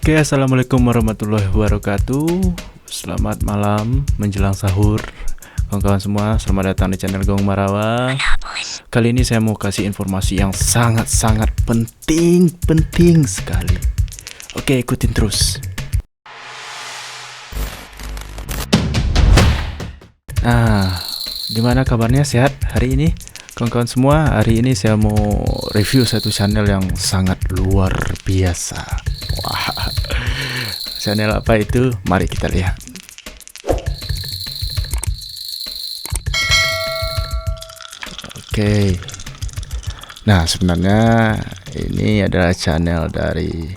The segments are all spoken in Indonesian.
Oke, assalamualaikum warahmatullahi wabarakatuh. Selamat malam menjelang sahur, kawan-kawan semua. Selamat datang di channel Gong Marawa. Kali ini saya mau kasih informasi yang sangat-sangat penting sekali. Oke, ikutin terus. Gimana kabarnya? Sehat hari ini? Kawan-kawan semua, hari ini saya mau review satu channel yang sangat luar biasa. Wah, channel apa itu? Mari kita lihat. Oke. Nah, sebenarnya ini adalah channel dari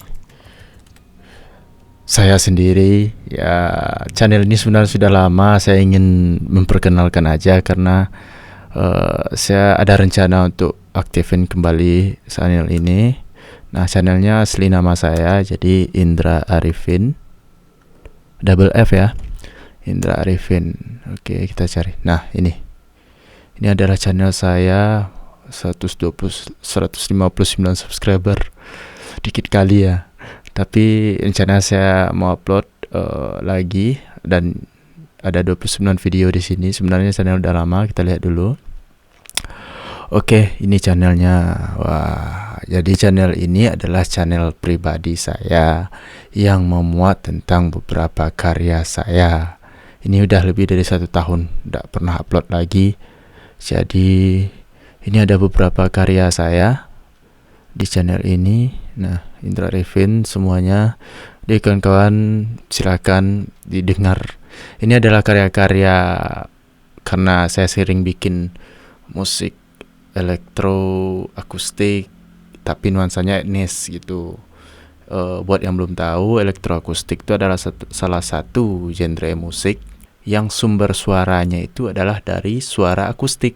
saya sendiri. Ya, channel ini sebenarnya sudah lama saya ingin memperkenalkan aja karena saya ada rencana untuk aktifin kembali channel ini. Nah, channelnya asli nama saya jadi Indra Arifin, double F ya, Indra Arifin. Oke, kita cari. Nah, ini adalah channel saya, 159 subscriber, dikit kali ya. Tapi rencana saya mau upload lagi dan ada 29 video di sini. Sebenarnya channel udah lama, kita lihat dulu. Oke, ini channelnya. Wah, jadi channel ini adalah channel pribadi saya yang memuat tentang beberapa karya saya. Ini udah lebih dari 1 tahun tidak pernah upload lagi. Jadi ini ada beberapa karya saya di channel ini. Nah, Indra Arifin semuanya. Jadi kawan-kawan silakan didengar. Ini adalah karya-karya karena saya sering bikin musik elektro akustik tapi nuansanya etnis gitu. Buat yang belum tahu, elektroakustik itu adalah salah satu genre musik yang sumber suaranya itu adalah dari suara akustik.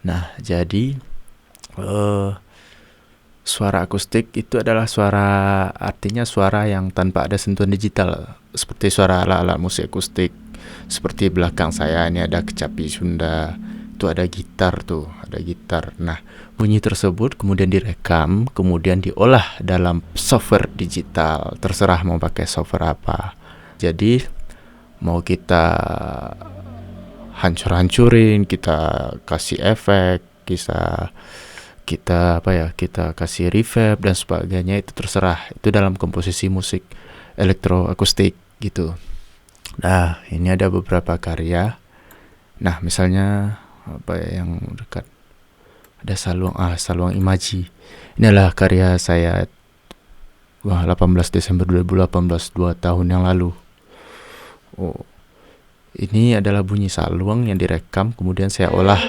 Nah, jadi suara akustik itu adalah artinya suara yang tanpa ada sentuhan digital, seperti suara alat-alat musik akustik. Seperti belakang saya ini ada kecapi Sunda, itu ada gitar tuh, ada gitar. Nah, bunyi tersebut kemudian direkam, kemudian diolah dalam software digital. Terserah mau pakai software apa. Jadi mau kita hancur-hancurin, kita kasih efek, kita kasih reverb dan sebagainya, itu terserah. Itu dalam komposisi musik elektroakustik gitu. Nah, ini ada beberapa karya. Nah, misalnya apa yang dekat, ada Saluang Imaji. Ini adalah karya saya 18 Desember 2018, 2 tahun yang lalu. Ini adalah bunyi saluang yang direkam kemudian saya olah.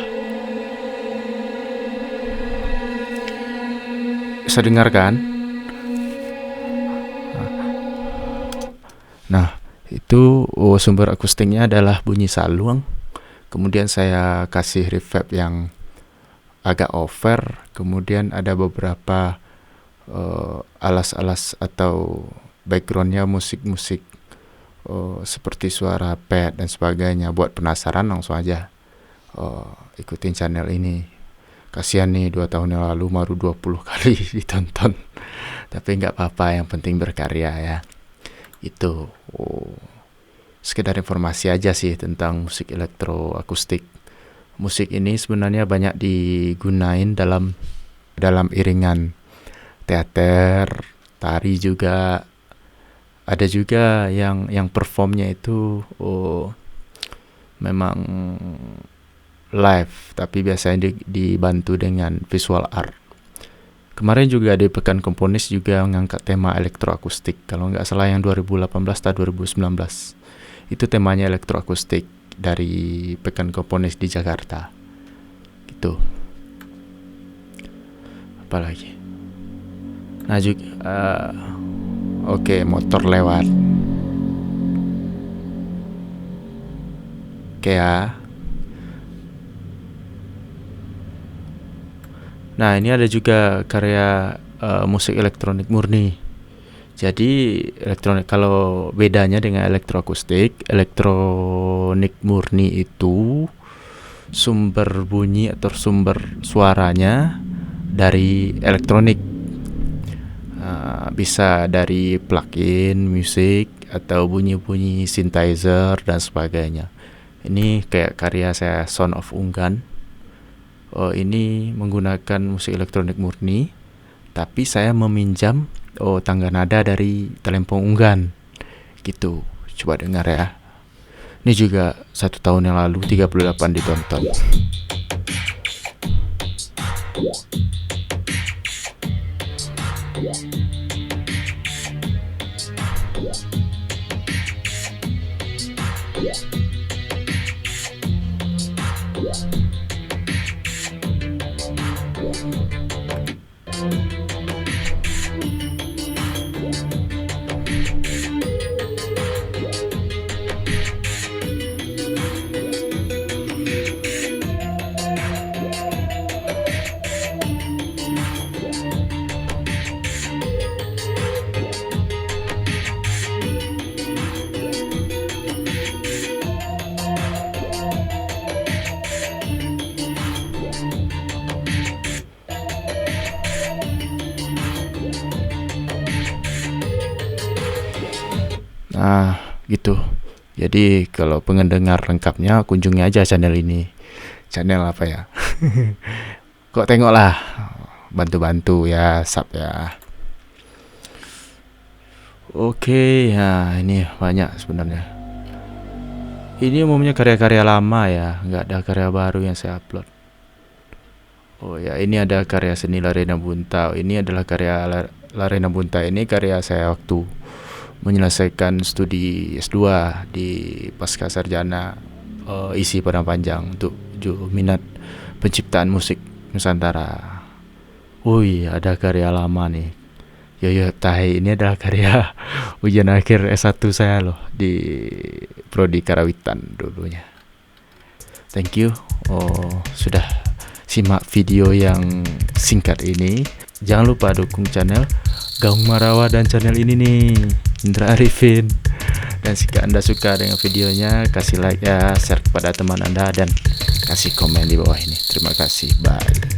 Bisa dengar kan? Nah, itu sumber akustiknya adalah bunyi saluang. Kemudian saya kasih reverb yang agak over. Kemudian ada beberapa alas-alas atau backgroundnya musik-musik seperti suara pad dan sebagainya. Buat penasaran langsung aja ikutin channel ini. Kasihan nih, 2 tahun yang lalu baru 20 kali ditonton. Tapi nggak apa-apa, yang penting berkarya ya. Itu sekedar informasi aja sih tentang musik elektroakustik. Musik ini sebenarnya banyak digunain dalam iringan teater, tari juga. Ada juga yang performnya itu memang live, tapi biasanya dibantu dengan visual art. Kemarin juga di Pekan Komponis juga mengangkat tema elektroakustik. Kalau nggak salah yang 2018 atau 2019. Itu temanya elektroakustik dari Pekan Komponis di Jakarta. Gitu. Apalagi? Nah juga oke, motor lewat. Oke ya. Nah, ini ada juga karya musik elektronik murni. Jadi kalau bedanya dengan elektroakustik, elektronik murni itu sumber bunyi atau sumber suaranya dari elektronik. Bisa dari plugin musik atau bunyi-bunyi synthesizer dan sebagainya. Ini kayak karya saya Sound of Unggan. Ini menggunakan musik elektronik murni, tapi saya meminjam tangga nada dari Talempong Unggan gitu. Coba dengar ya. Ini juga 1 tahun yang lalu 38 ditonton. Nah, gitu. Jadi kalau pendengar lengkapnya kunjungi aja channel ini. Channel apa ya? Kok tengok lah. Bantu-bantu ya, sub ya. Oke, ya ini banyak sebenarnya. Ini umumnya karya-karya lama ya, nggak ada karya baru yang saya upload. Oh ya, ini ada karya seni Larena Bunta. Ini adalah karya Larena Bunta. Ini karya saya waktu menyelesaikan studi S2 di pasca sarjana isi padang panjang untuk minat penciptaan musik Nusantara. Wih, ada karya lama nih. Yoyo Tahe, ini adalah karya ujian akhir S1 saya loh di Prodi Karawitan dulunya. Thank you sudah simak video yang singkat ini. Jangan lupa dukung channel Gaung Marawa dan channel ini nih, Indra Arifin. Dan jika Anda suka dengan videonya, kasih like ya, share kepada teman Anda, dan kasih komen di bawah ini. Terima kasih, bye.